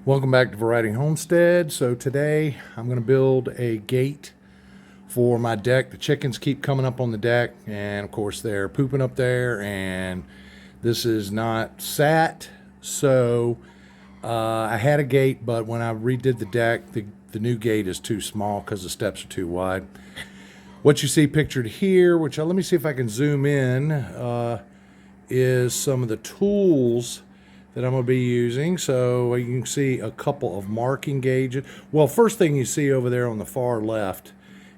Welcome back to Variety Homestead. So today I'm going to build a gate for my deck. The chickens keep coming up on the deck, and of course they're pooping up there, and this is not sat. So I had a gate, but when I redid the deck, the new gate is too small because the steps are too wide. What you see pictured here, which let me see if I can zoom in, is some of the tools that I'm going to be using. So you can see a couple of marking gauges. Well, first thing you see over there on the far left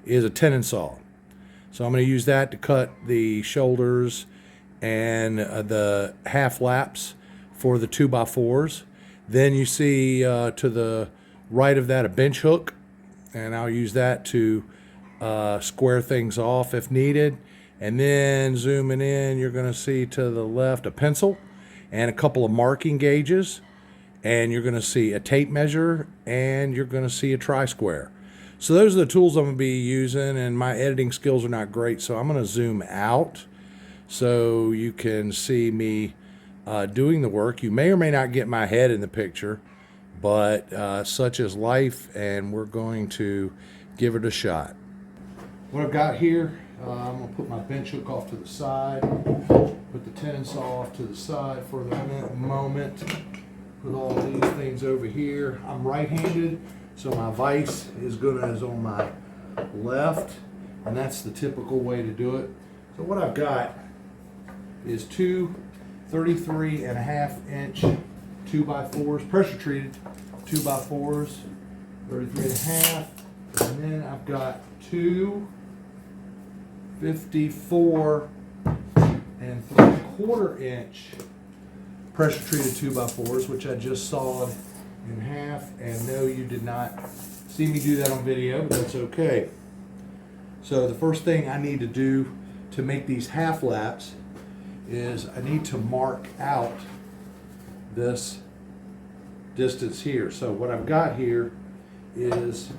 is a tenon saw. So I'm going to use that to cut the shoulders and the half laps for the 2x4s. Then you see to the right of that a bench hook, and I'll use that to square things off if needed. And then zooming in, you're going to see to the left a pencil and a couple of marking gauges, and you're going to see a tape measure, and you're going to see a tri-square. So those are the tools I'm going to be using, and my editing skills are not great, so I'm going to zoom out so you can see me doing the work. You may or may not get my head in the picture, but such is life, and we're going to give it a shot. What I've got here, I'm going to put my bench hook off to the side, put the tenon saw off to the side for the moment, put all these things over here. I'm right-handed, so my vise is on my left, and that's the typical way to do it. So what I've got is two 33.5-inch 2x4s, pressure treated 2x4s, 33.5, and then I've got two 54 and 3/4-inch pressure treated 2x4s, which I just sawed in half. And no, you did not see me do that on video, but that's okay. So the first thing I need to do to make these half laps is I need to mark out this distance here. So what I've got here is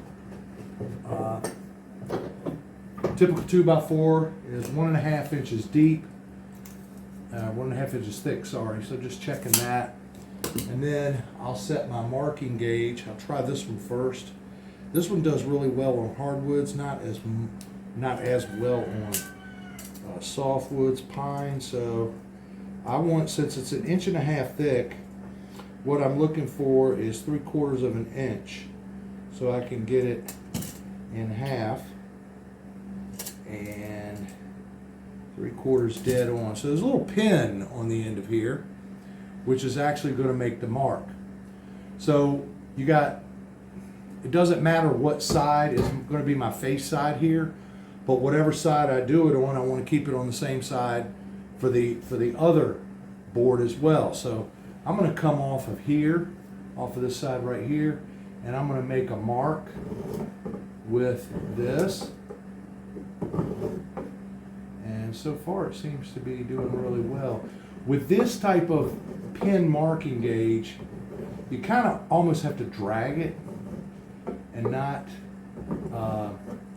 typical 2x4 is 1.5 inches deep, 1.5 inches thick, sorry. So just checking that. And then I'll set my marking gauge. I'll try this one first. This one does really well on hardwoods, not as well on softwoods, pine. So I want, since it's 1.5 inches thick, what I'm looking for is 3/4 of an inch, so I can get it in half. And 3/4 dead on. So there's a little pin on the end of here, which is actually going to make the mark. So you got, it doesn't matter what side is going to be my face side here, but whatever side I do it on, I want to keep it on the same side for the other board as well. So I'm going to come off of here, off of this side right here, and I'm going to make a mark with this. And so far it seems to be doing really well. With this type of pin marking gauge, you kind of almost have to drag it and not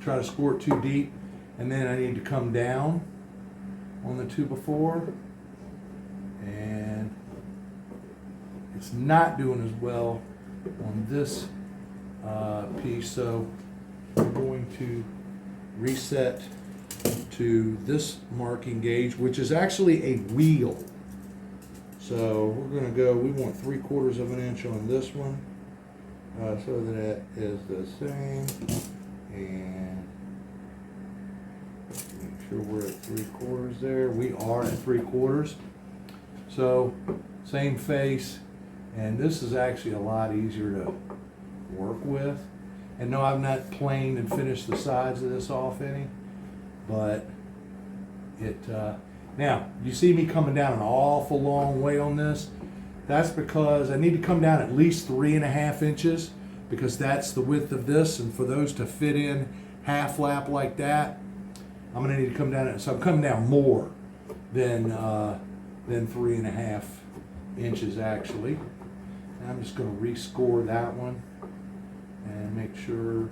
try to score it too deep. And then I need to come down on the 2x4, and it's not doing as well on this piece, so I'm going to reset to this marking gauge, which is actually a wheel. So we're going to go, we want 3/4 of an inch on this one, so that it is the same, and make sure we're at 3/4 there. We are at 3/4. So same face, and this is actually a lot easier to work with. And no, I've not planed and finished the sides of this off any, but it, now you see me coming down an awful long way on this. That's because I need to come down at least 3.5 inches, because that's the width of this, and for those to fit in half lap like that, I'm gonna need to come down, so I'm coming down more than 3.5 inches actually. And I'm just gonna rescore that one and make sure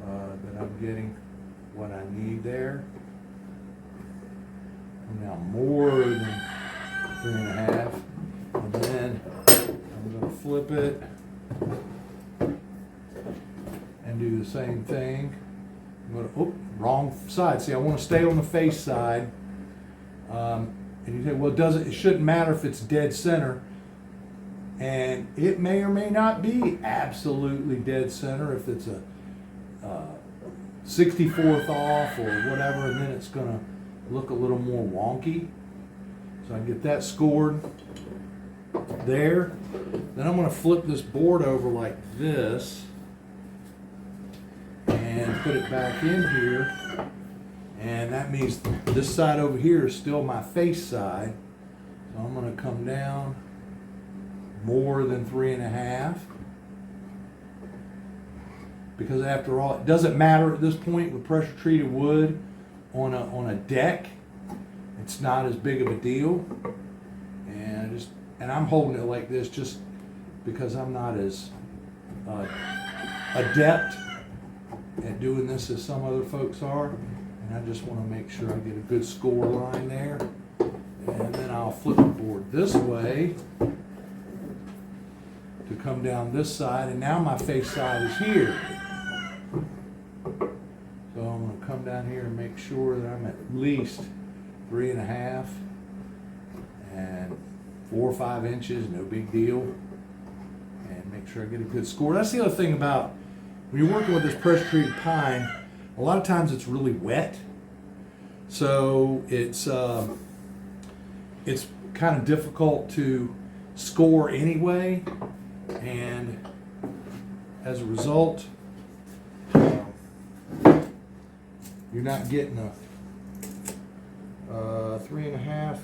that I'm getting what I need there. Now more than 3.5, and then I'm going to flip it And do the same thing. I'm gonna, oh, wrong side. See, I want to stay on the face side. And you say, well, it shouldn't matter if it's dead center. And it may or may not be absolutely dead center if it's a 64th off or whatever, and then it's gonna look a little more wonky. So I get that scored there. Then I'm gonna flip this board over like this and put it back in here. And that means this side over here is still my face side. So I'm gonna come down more than 3.5. Because after all, it doesn't matter at this point with pressure treated wood on a deck. It's not as big of a deal. And I'm holding it like this just because I'm not as adept at doing this as some other folks are. And I just want to make sure I get a good score line there. And then I'll flip the board this way to come down this side. And now my face side is here. So I'm going to come down here and make sure that I'm at least 3.5 and 4 or 5 inches, no big deal. And make sure I get a good score. That's the other thing about when you're working with this pressure treated pine, a lot of times it's really wet. So it's kind of difficult to score anyway. And as a result, you're not getting a 3.5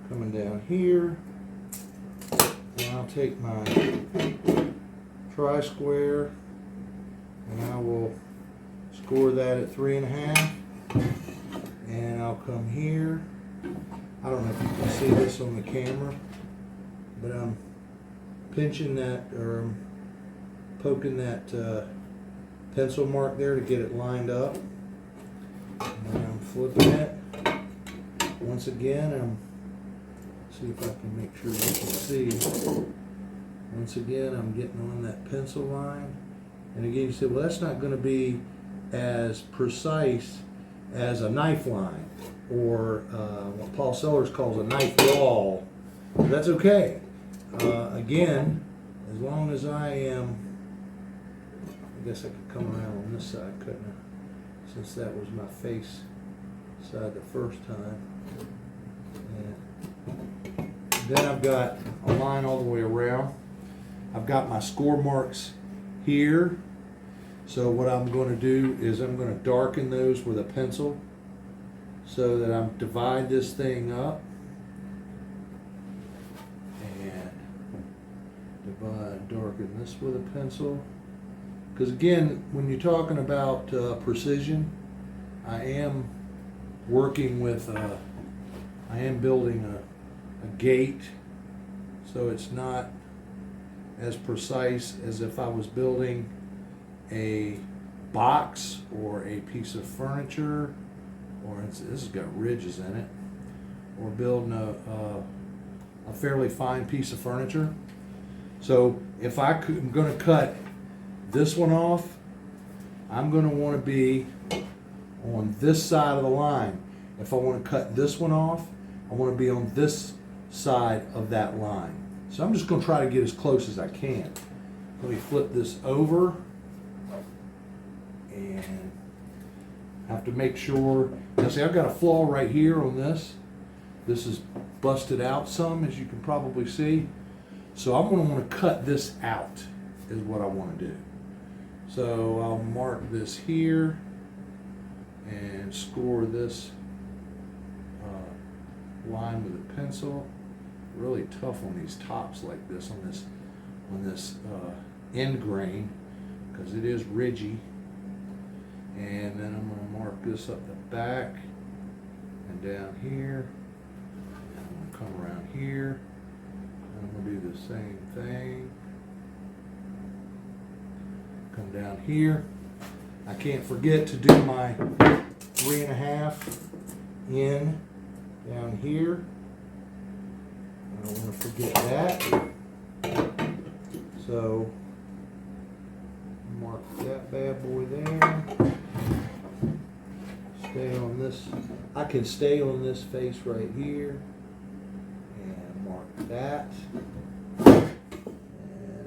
coming down here. And I'll take my tri-square and I will score that at 3.5. And I'll come here. I don't know if you can see this on the camera, but I'm pinching that or poking that pencil mark there to get it lined up. And I'm flipping it. Once again, see if I can make sure you can see. Once again, I'm getting on that pencil line. And again, you say, well, that's not going to be as precise as a knife line or what Paul Sellers calls a knife wall. That's okay. Again, as long as I am, I guess I could come around on this side, couldn't I? Since that was my face side the first time. And then I've got a line all the way around. I've got my score marks here. So what I'm going to do is I'm going to darken those with a pencil so that I divide this thing up. And darken this with a pencil. Because again, when you're talking about precision, I am working with, I am building a gate, so it's not as precise as if I was building a box or a piece of furniture, or this has got ridges in it, or building a fairly fine piece of furniture. So if I'm going to cut this one off, I'm going to want to be on this side of the line. If I want to cut this one off, I want to be on this side of that line. So I'm just going to try to get as close as I can. Let me flip this over and have to make sure. Now see, I've got a flaw right here on this. This is busted out some, as you can probably see. So I'm going to want to cut this out is what I want to do. So I'll mark this here and score this line with a pencil. Really tough on these tops like this, on this end grain, because it is ridgy. And then I'm going to mark this up the back and down here. And I'm going to come around here. And I'm going to do the same thing. Come down here. I can't forget to do my 3.5 in down here. I don't want to forget that. So So mark that bad boy there. Stay on this. I can stay on this face right here and mark that. And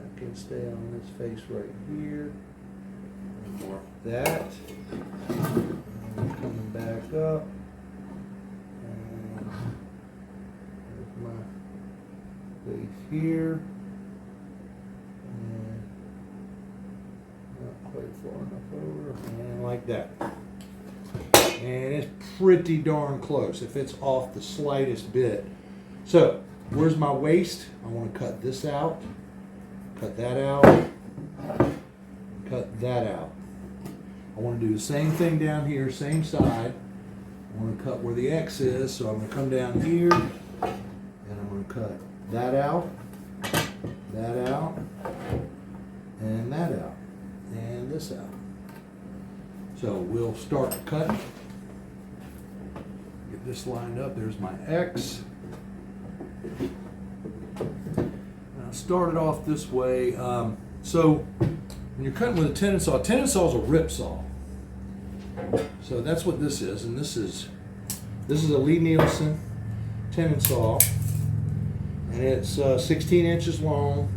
I can stay on this face right here and mark that. And coming back up. And there's my face here. And not quite far enough over. And like that. And it's pretty darn close if it's off the slightest bit. So, where's my waist? I want to cut this out, cut that out, cut that out. I want to do the same thing down here, same side. I want to cut where the X is, so I'm going to come down here, and I'm going to cut that out, and that out, and this out. So we'll start cutting. Get this lined up. There's my X. I'll start it off this way. So when you're cutting with a tenon saw is a rip saw. So that's what this is, and this is a Lee Nielsen tenon saw, and it's 16 inches long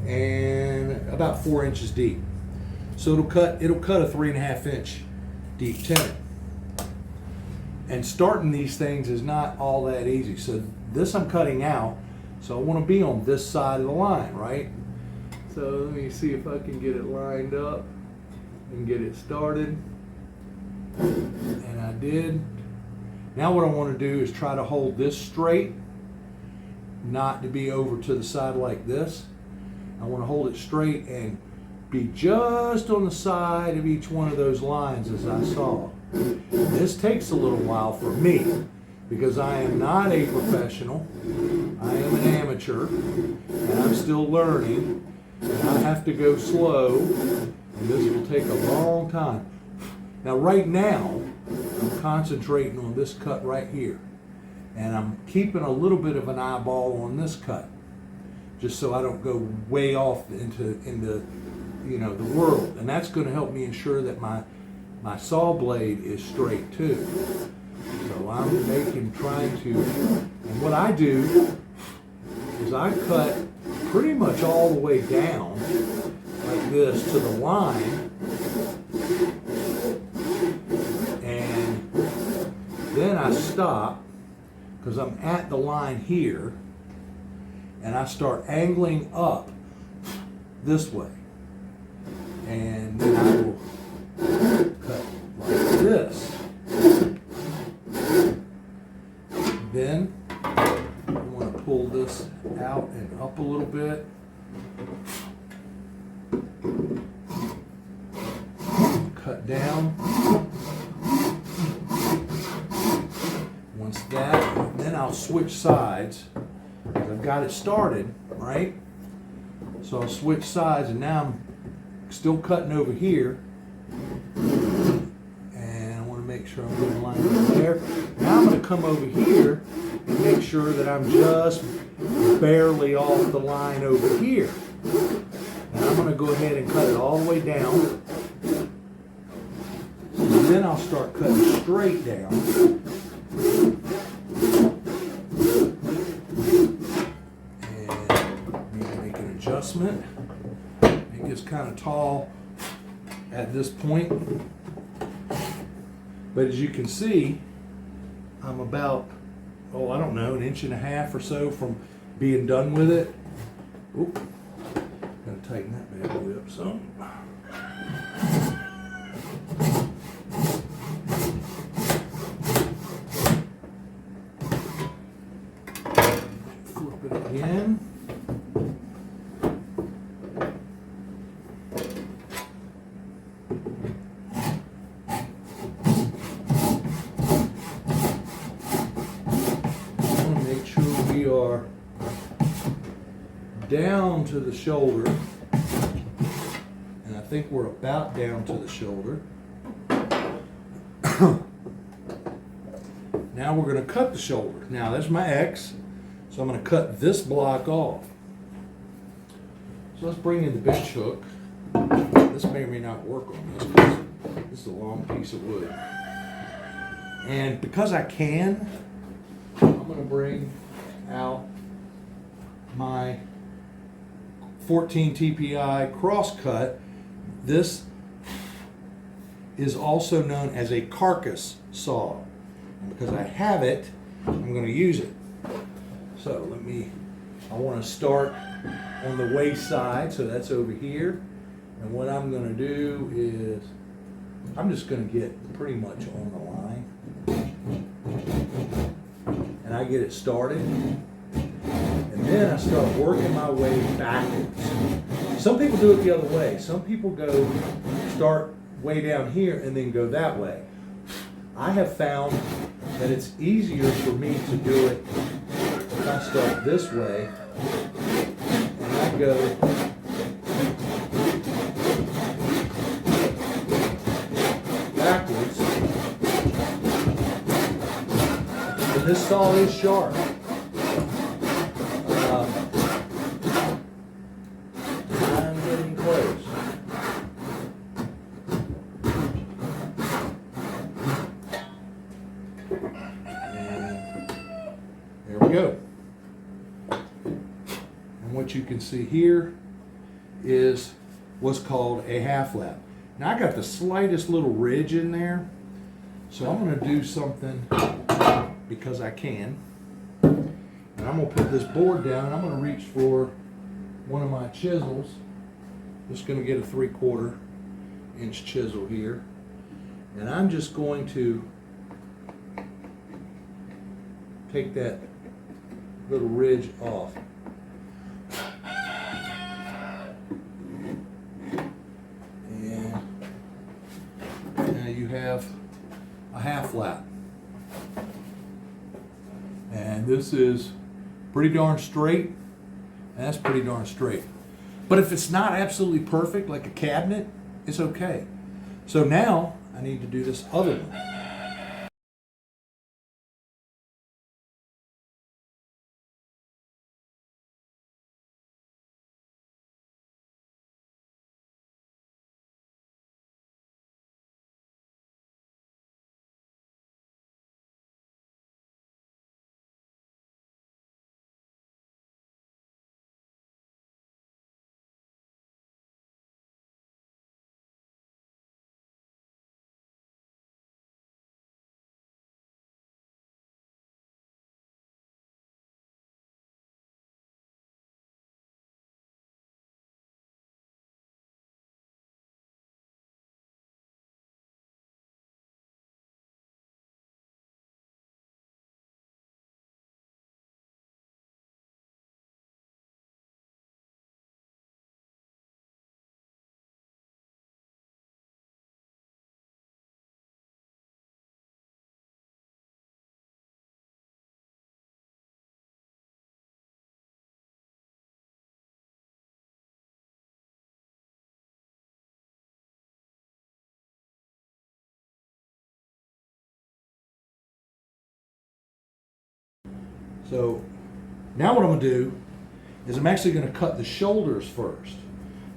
and about 4 inches deep. So it'll cut a 3.5 inch deep tenon. And starting these things is not all that easy. So this I'm cutting out, so I want to be on this side of the line, right? So let me see if I can get it lined up and get it started. And I did. Now what I want to do is try to hold this straight, not to be over to the side like this. I want to hold it straight and be just on the side of each one of those lines as I saw. This takes a little while for me because I am not a professional. I am an amateur and I'm still learning, and I have to go slow, and this will take a long time. Now right now I'm concentrating on this cut right here, and I'm keeping a little bit of an eyeball on this cut just so I don't go way off into the world, and that's going to help me ensure that my saw blade is straight too. So I'm trying to, and what I do is I cut pretty much all the way down like this to the line, and then I stop because I'm at the line here, and I start angling up this way. And then I will cut like this. Then I want to pull this out and up a little bit. Cut down. Once that, then I'll switch sides. I've got it started, right? So I'll switch sides, and now I'm still cutting over here, and I want to make sure I'm getting lined up there. Now I'm going to come over here and make sure that I'm just barely off the line over here. And I'm going to go ahead and cut it all the way down, and then I'll start cutting straight down. And make an adjustment. It gets kind of tall at this point, but as you can see, I'm about, I don't know, 1.5 inches or so from being done with it. Oop, gotta tighten that bad boy up some. Flip it again. Are down to the shoulder, and I think we're about down to the shoulder. Now we're going to cut the shoulder. Now that's my X, so I'm going to cut this block off. So let's bring in the bench hook. This may or may not work on this because this is a long piece of wood. And because I can, I'm going to bring out my 14 TPI crosscut. This is also known as a carcass saw. And because I have it, I'm going to use it. So I want to start on the waist side, so that's over here. And what I'm going to do is, I'm just going to get pretty much on the line. And I get it started. And then I start working my way backwards. Some people do it the other way. Some people start way down here and then go that way. I have found that it's easier for me to do it if I start this way and I go backwards. And this saw is sharp. I'm getting close. There we go. And what you can see here is what's called a half lap. Now I got the slightest little ridge in there, so I'm going to do something because I can. And I'm going to put this board down and I'm going to reach for one of my chisels. Just going to get a 3/4 inch chisel here. And I'm just going to take that little ridge off. And now you have a half lap. And this is pretty darn straight. And that's pretty darn straight. But if it's not absolutely perfect, like a cabinet, it's okay. So now I need to do this other one. So now what I'm going to do is I'm actually going to cut the shoulders first.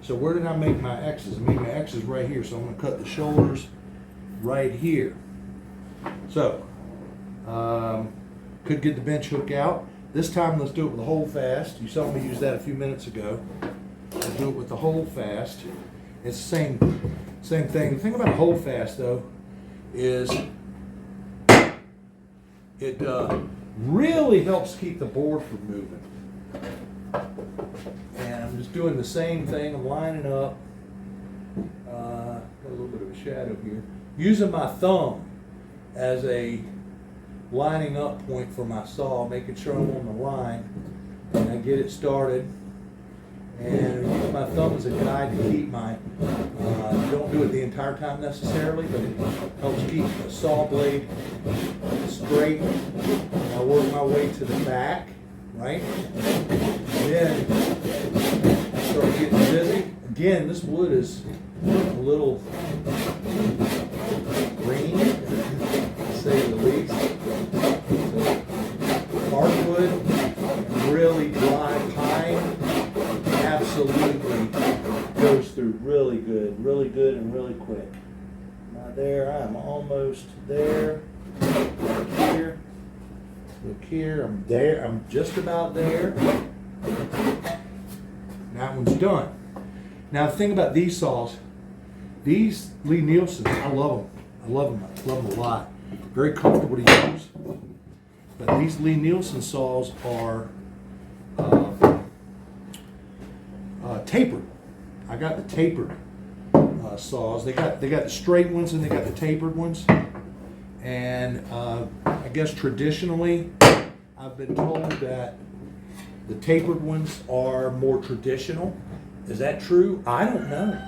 So where did I make my X's? I made my X's right here, so I'm going to cut the shoulders right here. So, could get the bench hook out. This time let's do it with a hold fast. You saw me use that a few minutes ago. I'll do it with the hold fast. It's the same thing. The thing about a hold fast though is it really helps keep the board from moving. And I'm just doing the same thing. I'm lining up. Got a little bit of a shadow here. Using my thumb as a lining up point for my saw, making sure I'm on the line. And I get it started. And use my thumb as a guide to keep my, don't do it the entire time necessarily, but it helps keep the saw blade straight. And I work my way to the back, right? And then I start getting busy. Again, this wood is a little green, to say the least. So, hardwood, really dry pine, absolutely through really good and really quick. Now there, I am almost there. Look here. Look here, I'm there. I'm just about there. That one's done. Now the thing about these saws, these Lee Nielsen, I love them. I love them. I love them a lot. Very comfortable to use. But these Lee Nielsen saws are tapered. I got the tapered saws. They got the straight ones and they got the tapered ones. And I guess traditionally, I've been told that the tapered ones are more traditional. Is that true? I don't know.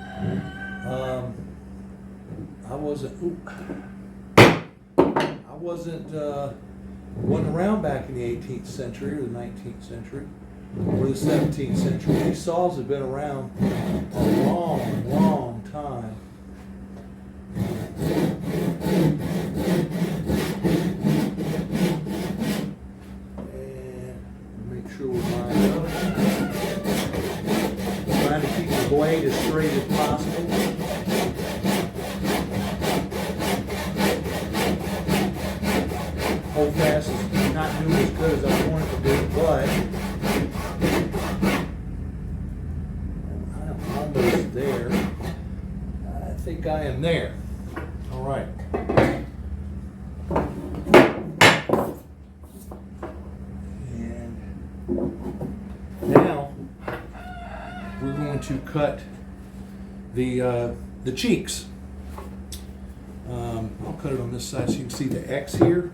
Wasn't around back in the 18th century or the 19th century or the 17th century. These saws have been around a long, long time. And make sure we're lined up. Trying to keep the blade as straight as possible. Hold fast is not doing as good as I want it to do, but I'm almost there. I think I am there. All right. And now we're going to cut the cheeks. I'll cut it on this side so you can see the X here.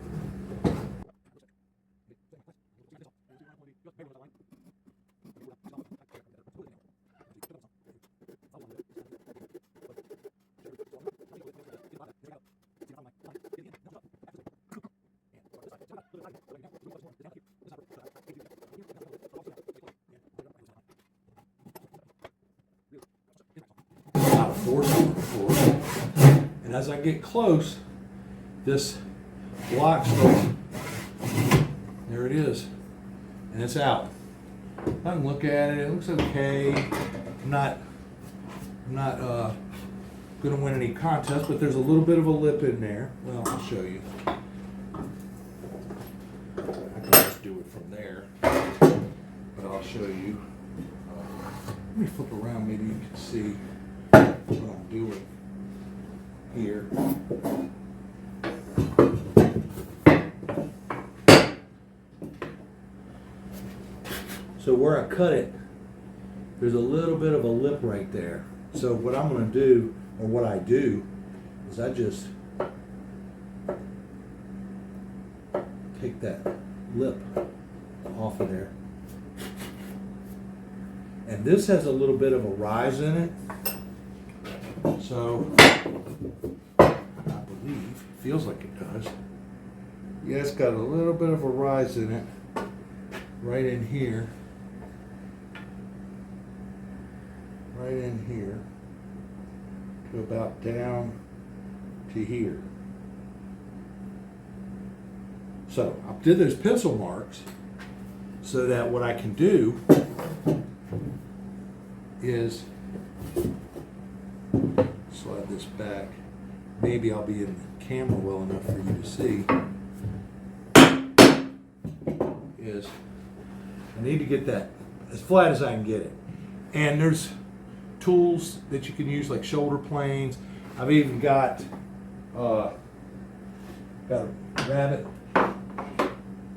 And as I get close, this block starts, there it is, and it's out. I can look at it, it looks okay. I'm not going to win any contest, but there's a little bit of a lip in there. Well, I'll show you. I can just do it from there, but I'll show you. Let me flip around, maybe you can see what I'm doing here. So where I cut it, there's a little bit of a lip right there. So what I'm going to do, or what I do, is I just take that lip off of there. And this has a little bit of a rise in it. So I believe, feels like it does. Yeah, it's got a little bit of a rise in it right in here. Right in here to about down to here. So I did those pencil marks so that what I can do is slide this back. Maybe I'll be in the camera well enough for you to see. Is I need to get that as flat as I can get it. And there's tools that you can use like shoulder planes. I've even got a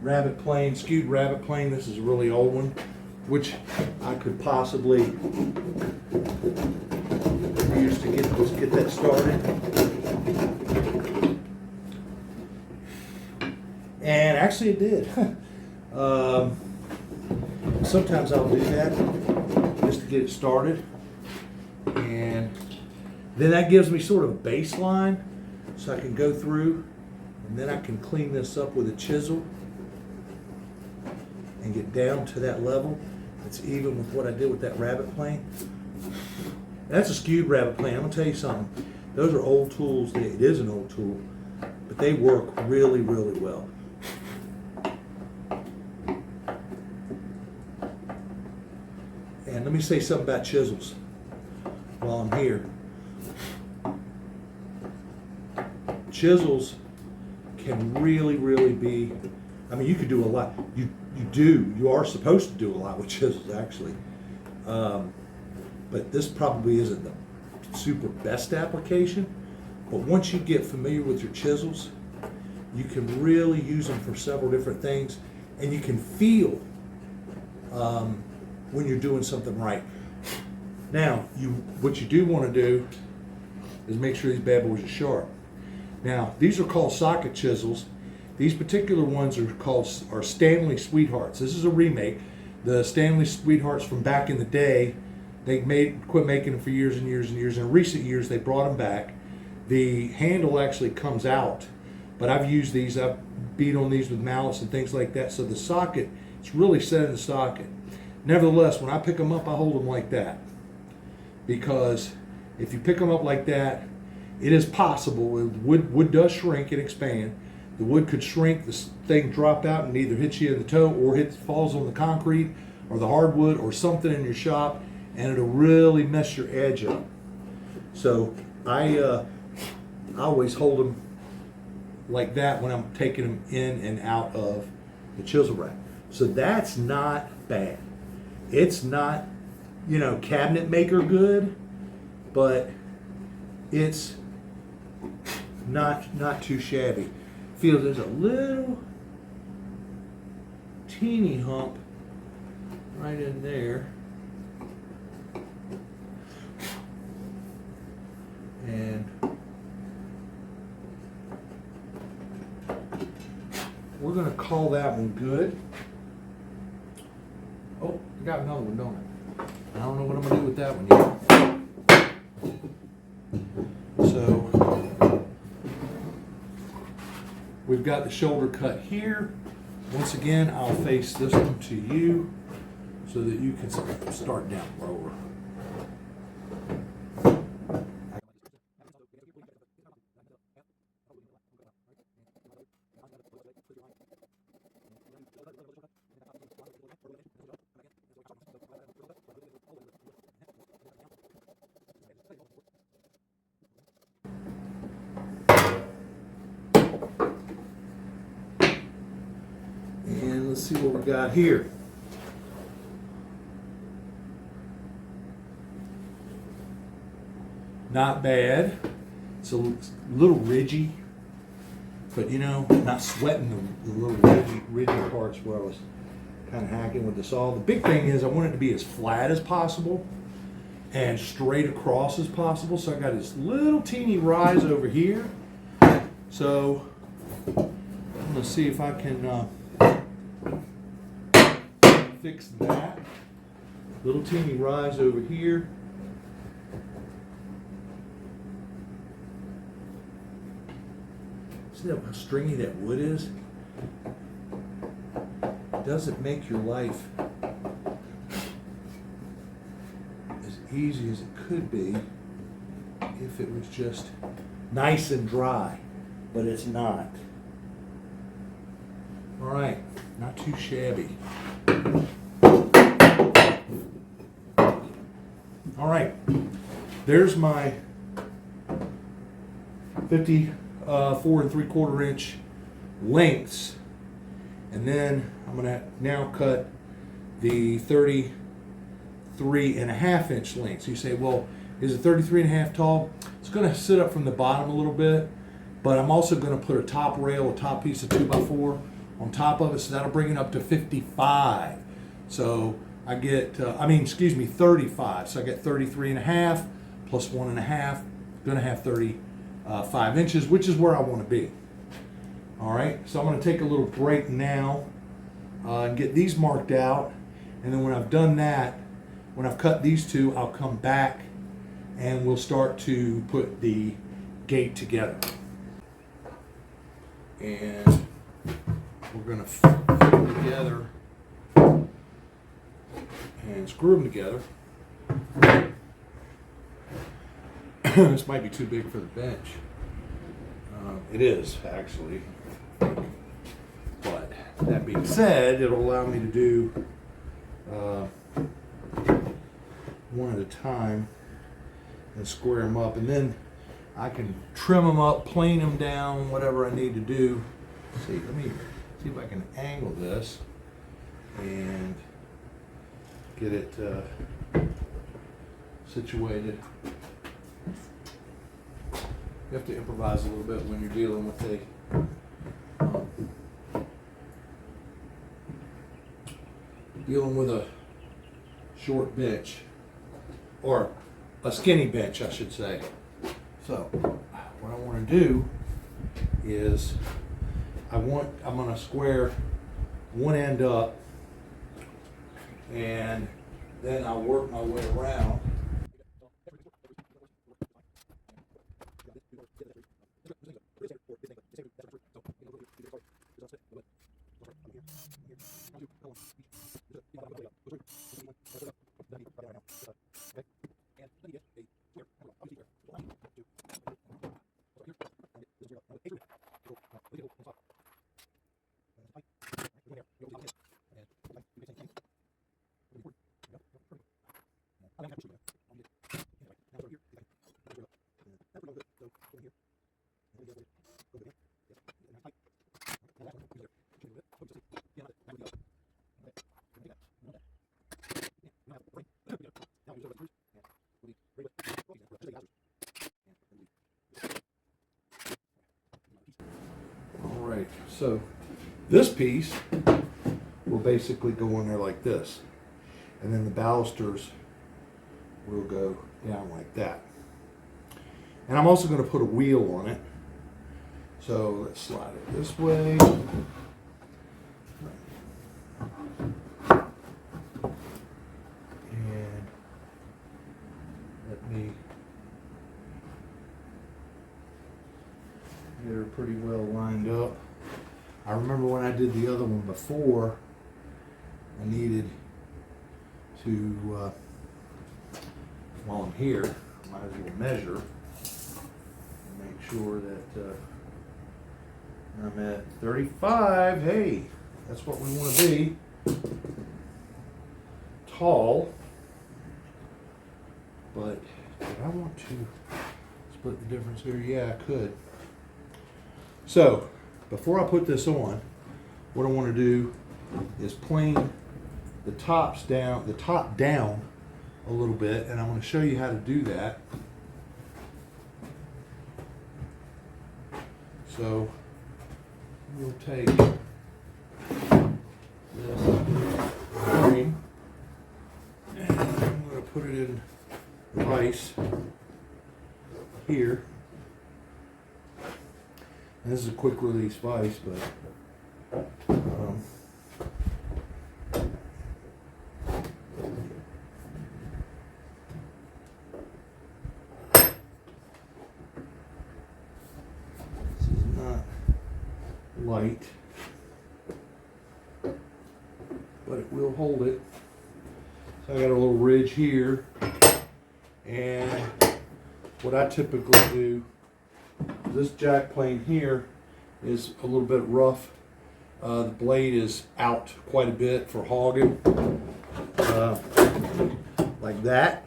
rabbit plane, skewed rabbit plane. This is a really old one, which I could possibly use to get that started. And actually it did. Sometimes I'll do that just to get it started. And then that gives me sort of a baseline so I can go through, and then I can clean this up with a chisel and get down to that level. It's even with what I did with that rabbit plane. That's a skewed rabbit plane. I'm gonna tell you something. Those are old tools. It is an old tool, but they work really, really well. And let me say something about chisels. while I'm here. Chisels can really, really be, I mean, you could do a lot. You are supposed to do a lot with chisels, actually. But this probably isn't the super best application. But once you get familiar with your chisels, you can really use them for several different things, and you can feel when you're doing something right. Now, what you do want to do is make sure these bad boys are sharp. Now, these are called socket chisels. These particular ones are Stanley Sweethearts. This is a remake. The Stanley Sweethearts from back in the day, they quit making them for years and years and years. In recent years, they brought them back. The handle actually comes out, but I've used these. I've beat on these with mallets and things like that. So the socket, it's really set in the socket. Nevertheless, when I pick them up, I hold them like that, because if you pick them up like that, it is possible. Wood does shrink and expand. The wood could shrink, this thing drop out and either hit you in the toe or falls on the concrete or the hardwood or something in your shop, and it'll really mess your edge up. So I always hold them like that when I'm taking them in and out of the chisel rack. So that's not bad. It's not, cabinet maker good, but it's not too shabby. Feel there's a little teeny hump right in there, and we're going to call that one good. Oh, I got another one, don't I? I don't know what I'm going to do with that one yet. So we've got the shoulder cut here. Once again, I'll face this one to you so that you can start down lower. And let's see what we got here. Not bad. It's a little ridgy, but not sweating the little ridgy parts where I was kind of hacking with the saw. The big thing is I want it to be as flat as possible and straight across as possible. So I got this little teeny rise over here. So I'm going to see if I can fix that. Little teeny rise over here. See how stringy that wood is? It doesn't make your life as easy as it could be if it was just nice and dry, but it's not. All right, not too shabby. All right, there's my 54 3/4 inch lengths, and then I'm going to now cut the 33.5 inch lengths. You say, well, is it 33.5 tall? It's going to sit up from the bottom a little bit, but I'm also going to put a top rail, a top piece of 2x4 on top of it, so that'll bring it up to 55. So I get, 35. So I get 33.5 plus 1.5, going to have 35 inches, which is where I want to be. All right, so I'm going to take a little break now and get these marked out, and then when I've done that, when I've cut these two, I'll come back and we'll start to put the gate together. And we're going to fit them together and screw them together. This might be too big for the bench. It is, actually. But that being said, it'll allow me to do one at a time. and square them up, and then I can trim them up, plane them down, whatever I need to do. See, let me see if I can angle this and get it situated. You have to improvise a little bit when you're dealing with a short bench, or a skinny bench, I should say. So what I want to do is I'm going to square one end up, and then I'll work my way around. Alright, so this piece will basically go in there like this, and then the balusters will go down like that. And I'm also going to put a wheel on it. So let's slide it this way. And let me get her pretty well lined up. I remember when I did the other one before, I needed to, while I'm here, I might as well measure and make sure that I'm at 35. Hey, that's what we want to be. Tall. But do I want to split the difference here? Yeah, I could. So, before I put this on, what I want to do is plane the top down a little bit, and I'm going to show you how to do that. So we'll take this frame and I'm going to put it in the vise here. And this is a quick release vise, but light, but it will hold it. So I got a little ridge here, and what I typically do, this jack plane here is a little bit rough. The blade is out quite a bit for hogging, like that.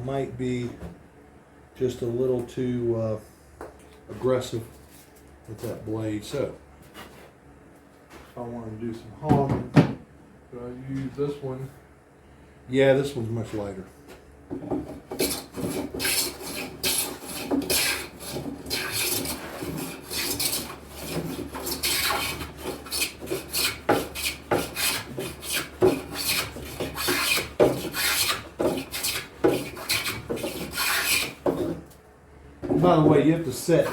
Might be just a little too aggressive with that blade. So if I want to do some hogging, could I use this one? Yeah, this one's much lighter. By the way, you have to set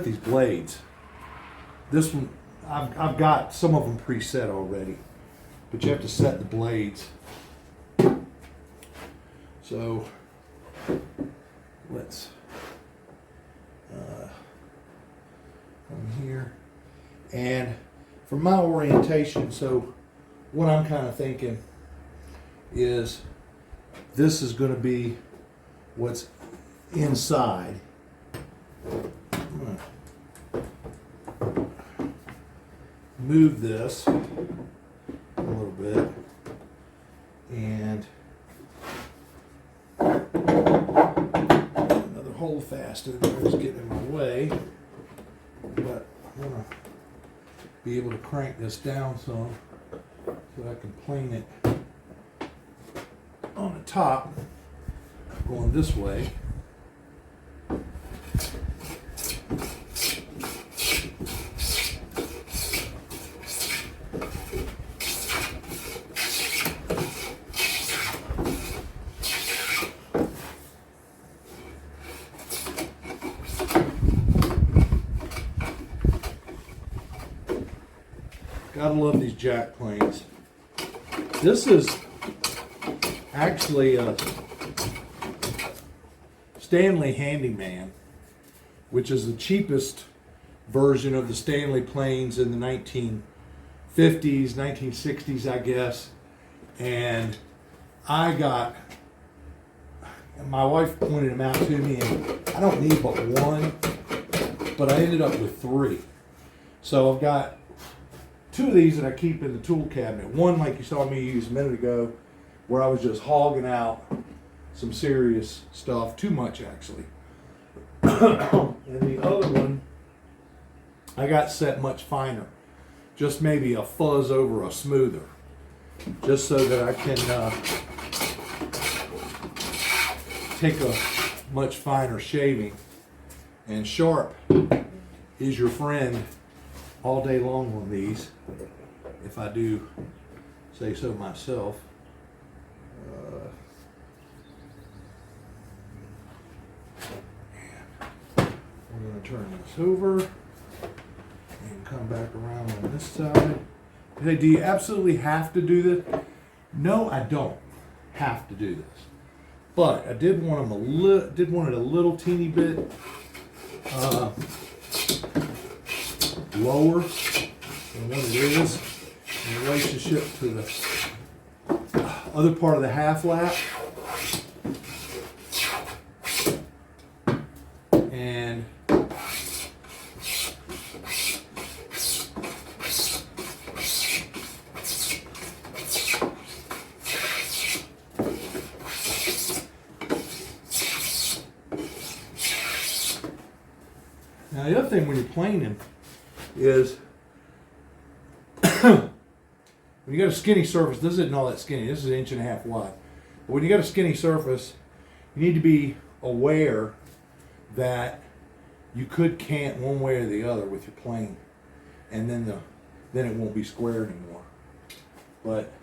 these blades. This one, I've got some of them preset already, but you have to set the blades. So let's come here, and for my orientation, so what I'm kind of thinking is this is going to be what's inside. move this a little bit, and another hold fast in there is getting in my way, but I'm going to be able to crank this down some so I can plane it on the top going this way. Gotta love these jack planes. This is actually a Stanley Handyman, which is the cheapest version of the Stanley planes in the 1950s, 1960s, I guess. And my wife pointed them out to me, and I don't need but one, but I ended up with 3. So I've got 2 of these that I keep in the tool cabinet. One, like you saw me use a minute ago, where I was just hogging out some serious stuff, too much actually. And the other one, I got set much finer, just maybe a fuzz over a smoother, just so that I can take a much finer shaving. And sharp is your friend all day long on these, if I do say so myself. We're going to turn this over and come back around on this side. Hey, do you absolutely have to do this? No, I don't have to do this, but I did want them it a little teeny bit lower than what it is in relationship to the other part of the half lap. And now the other thing when you're planing is when you got a skinny surface, this isn't all that skinny, this is 1.5 inches wide. But when you got a skinny surface, you need to be aware that you could cant one way or the other with your plane, and then it won't be square anymore. But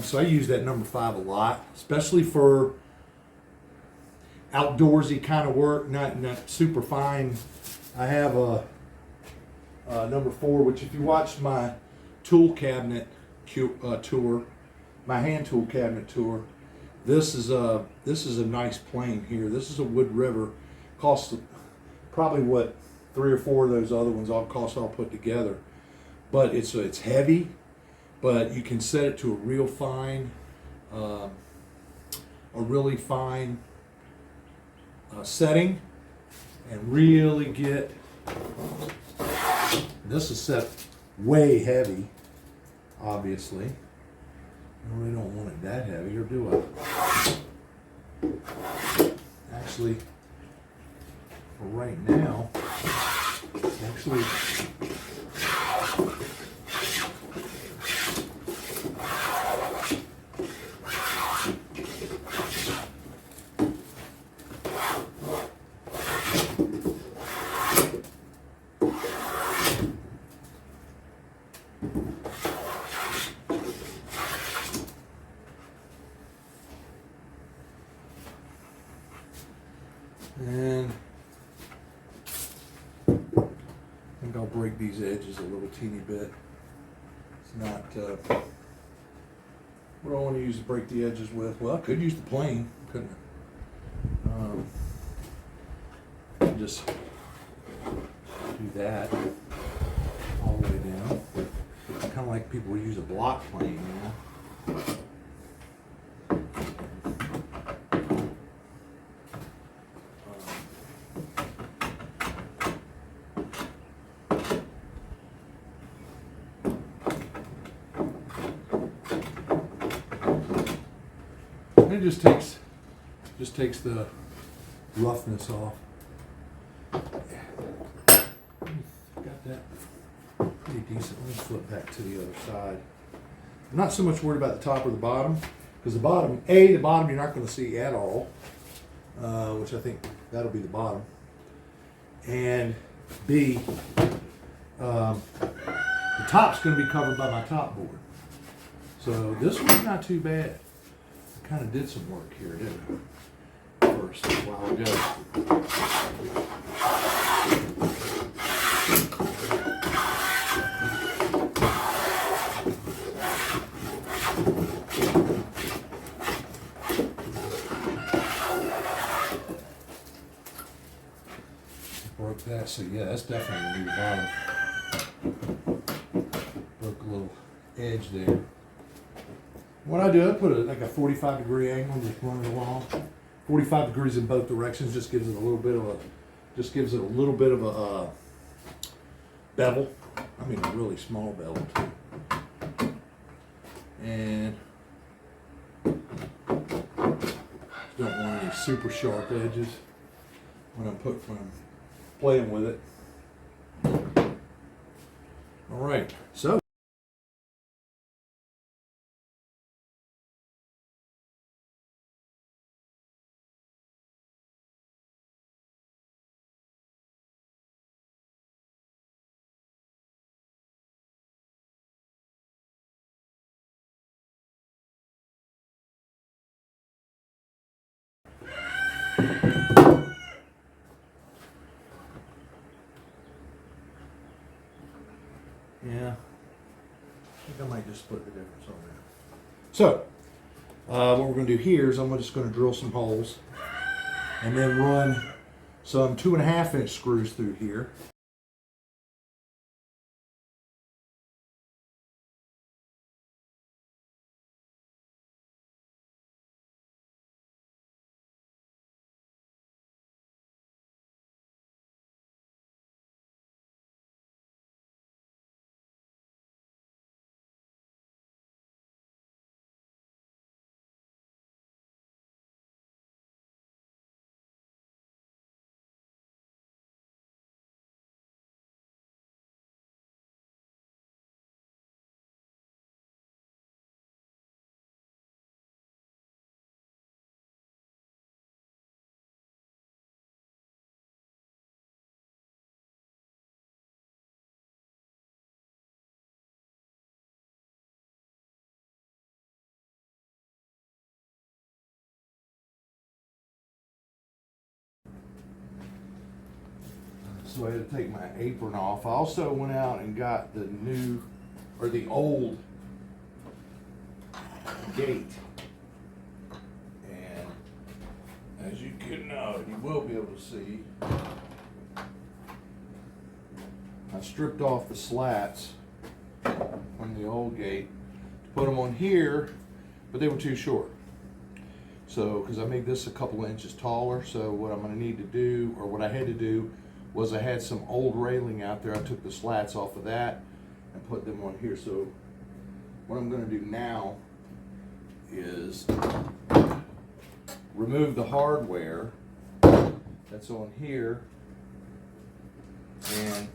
so I use that number 5 a lot, especially for outdoorsy kind of work, not super fine. I have a number 4, which if you watched my tool cabinet tour, my hand tool cabinet tour, this is a nice plane here. This is a Wood River. Costs probably what 3 or 4 of those other ones all put together. But it's heavy, but you can set it to a real fine, really fine setting, and really get. This is set way heavy, obviously. I really don't want it that heavy, or do I? Actually, for right now, actually, and I think I'll break these edges a little teeny bit. It's not what do I want to use to break the edges with? Well, I could use the plane, couldn't I? Just do that all the way down. Kind of like people would use a block plane, you know. And it just takes the roughness off. Got that pretty decent. Let me flip back to the other side. I'm not so much worried about the top or the bottom, because the bottom you're not going to see at all, which I think that'll be the bottom. And B, the top's going to be covered by my top board. So this one's not too bad. I kind of did some work here, didn't I? First, a while ago. Broke that, so yeah, that's definitely gonna be the bottom. Broke a little edge there. What I do, I put like a 45-degree angle and just run it along. 45 degrees in both directions just gives it a little bit of a bevel. I mean, a really small bevel too. And don't want any super sharp edges when I'm playing with it. All right, so. Yeah, I think I might just split the difference on that. So, what we're going to do here is I'm just going to drill some holes and then run some 2.5-inch screws through here. So I had to take my apron off. I also went out and got the old gate. And as you will be able to see, I stripped off the slats from the old gate to put them on here, but they were too short. So, because I made this a couple inches taller, so what I'm going to need to do, or what I had to do, was I had some old railing out there. I took the slats off of that and put them on here. So what I'm going to do now is remove the hardware that's on here, and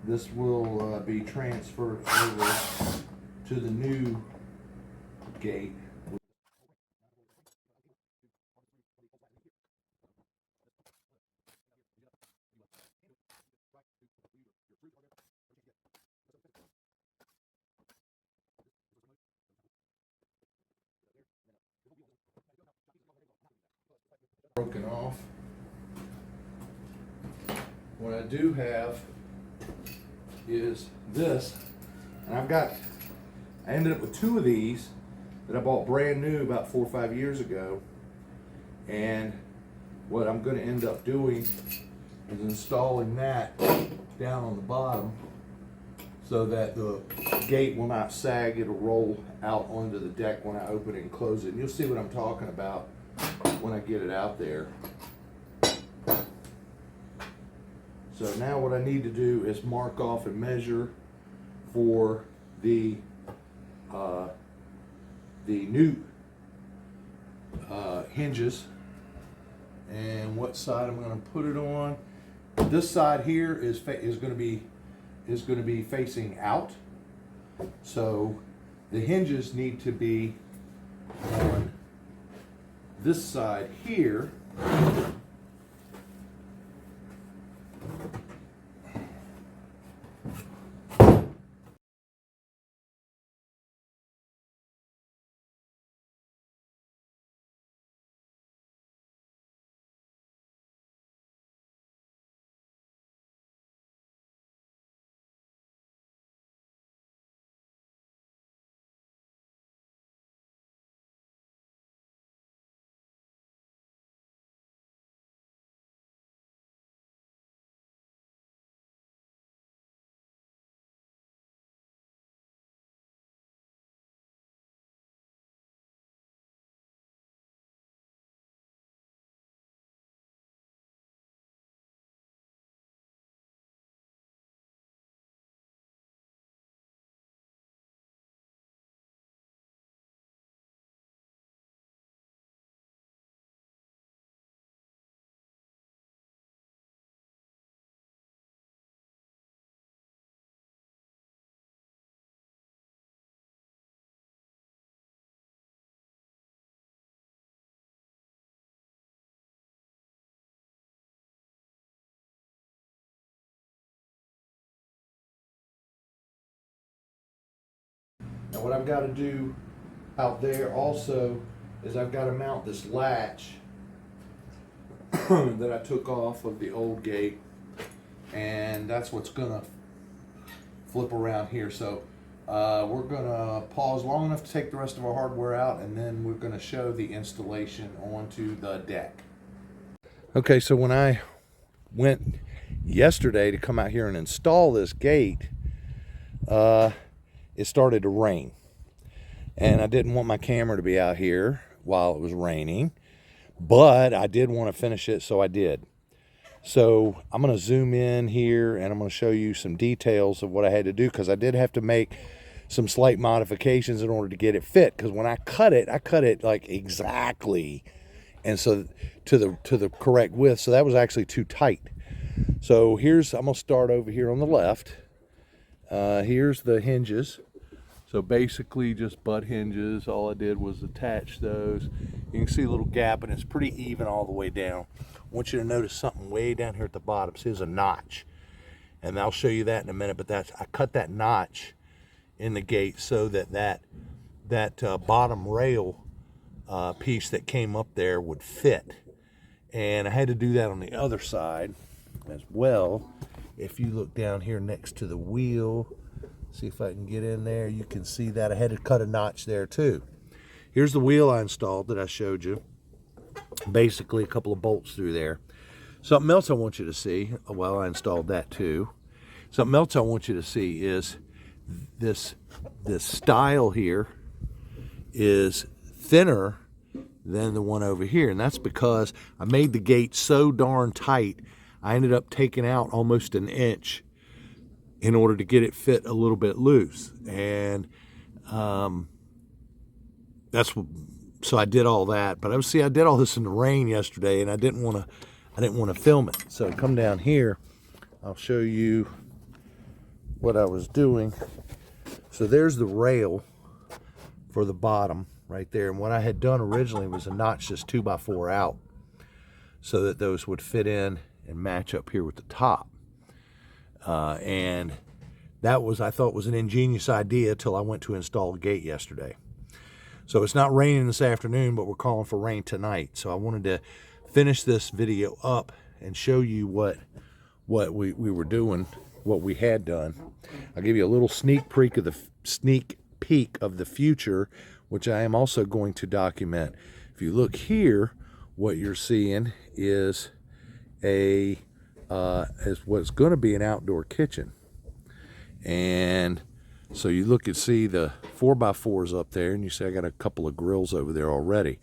this will be transferred over to the new gate. Broken off. What I do have is this, and I ended up with 2 of these that I bought brand new about 4 or 5 years ago. And what I'm going to end up doing is installing that down on the bottom so that the gate will not sag. It'll roll out onto the deck when I open it and close it. And you'll see what I'm talking about when I get it out there. So now what I need to do is mark off and measure for the the new hinges, and what side I'm going to put it on. This side here is going to be facing out, so the hinges need to be on this side here. Now what I've got to do out there also is I've got to mount this latch that I took off of the old gate, and that's what's gonna flip around here. So we're gonna pause long enough to take the rest of our hardware out, and then we're gonna show the installation onto the deck. Okay, so when I went yesterday to come out here and install this gate, it started to rain, and I didn't want my camera to be out here while it was raining, but I did want to finish it, so I did. So I'm going to zoom in here, and I'm going to show you some details of what I had to do, because I did have to make some slight modifications in order to get it fit, because when I cut it like exactly, and so to the correct width, so that was actually too tight. So I'm going to start over here on the left. Here's the hinges. So basically just butt hinges. All I did was attach those. You can see a little gap, and it's pretty even all the way down. I want you to notice something way down here at the bottom. See, there's a notch, and I'll show you that in a minute, but I cut that notch in the gate so that bottom rail piece that came up there would fit. And I had to do that on the other side as well. If you look down here next to the wheel, see if I can get in there, you can see that I had to cut a notch there too. Here's the wheel I installed that I showed you. Basically a couple of bolts through there. Something else I want you to see, well, I installed that too. Something else I want you to see is this stile here is thinner than the one over here, and that's because I made the gate so darn tight I ended up taking out almost an inch in order to get it fit a little bit loose. And so I did all that. But I did all this in the rain yesterday, and I didn't want to film it. So come down here, I'll show you what I was doing. So there's the rail for the bottom right there. And what I had done originally was a notch this 2x4 out so that those would fit in and match up here with the top. And that I thought was an ingenious idea till I went to install a gate yesterday. So it's not raining this afternoon, but we're calling for rain tonight. So I wanted to finish this video up and show you what we were doing, what we had done. I'll give you a little sneak peek of the future, which I am also going to document. If you look here, what you're seeing is what's going to be an outdoor kitchen. And so you look and see the 4x4s up there, and you see I got a couple of grills over there already.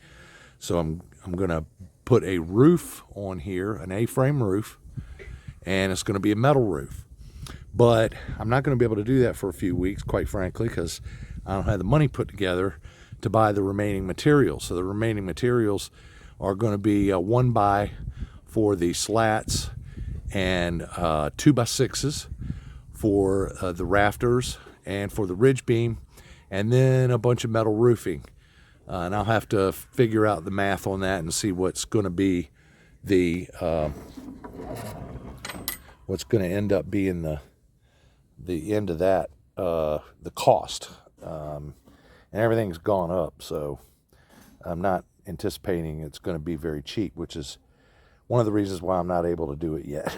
So I'm going to put a roof on here, an A-frame roof, and it's going to be a metal roof. But I'm not going to be able to do that for a few weeks, quite frankly, because I don't have the money put together to buy the remaining materials. So the remaining materials are going to be a 1x for the slats and 2x6s for the rafters and for the ridge beam, and then a bunch of metal roofing. And I'll have to figure out the math on that and see what's going to be the what's going to end up being the end of that, the cost. And everything's gone up, so I'm not anticipating it's going to be very cheap, which is one of the reasons why I'm not able to do it yet.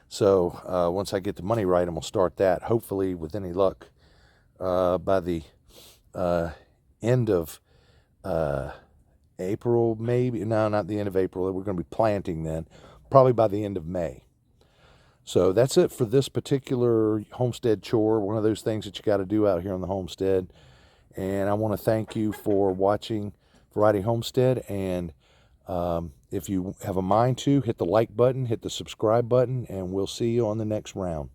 So once I get the money right, I'm going to start that, hopefully with any luck, by the end of April, maybe. No, not the end of April. We're going to be planting then, probably by the end of May. So that's it for this particular homestead chore, one of those things that you got to do out here on the homestead. And I want to thank you for watching Variety Homestead. And if you have a mind to, hit the like button, hit the subscribe button, and we'll see you on the next round.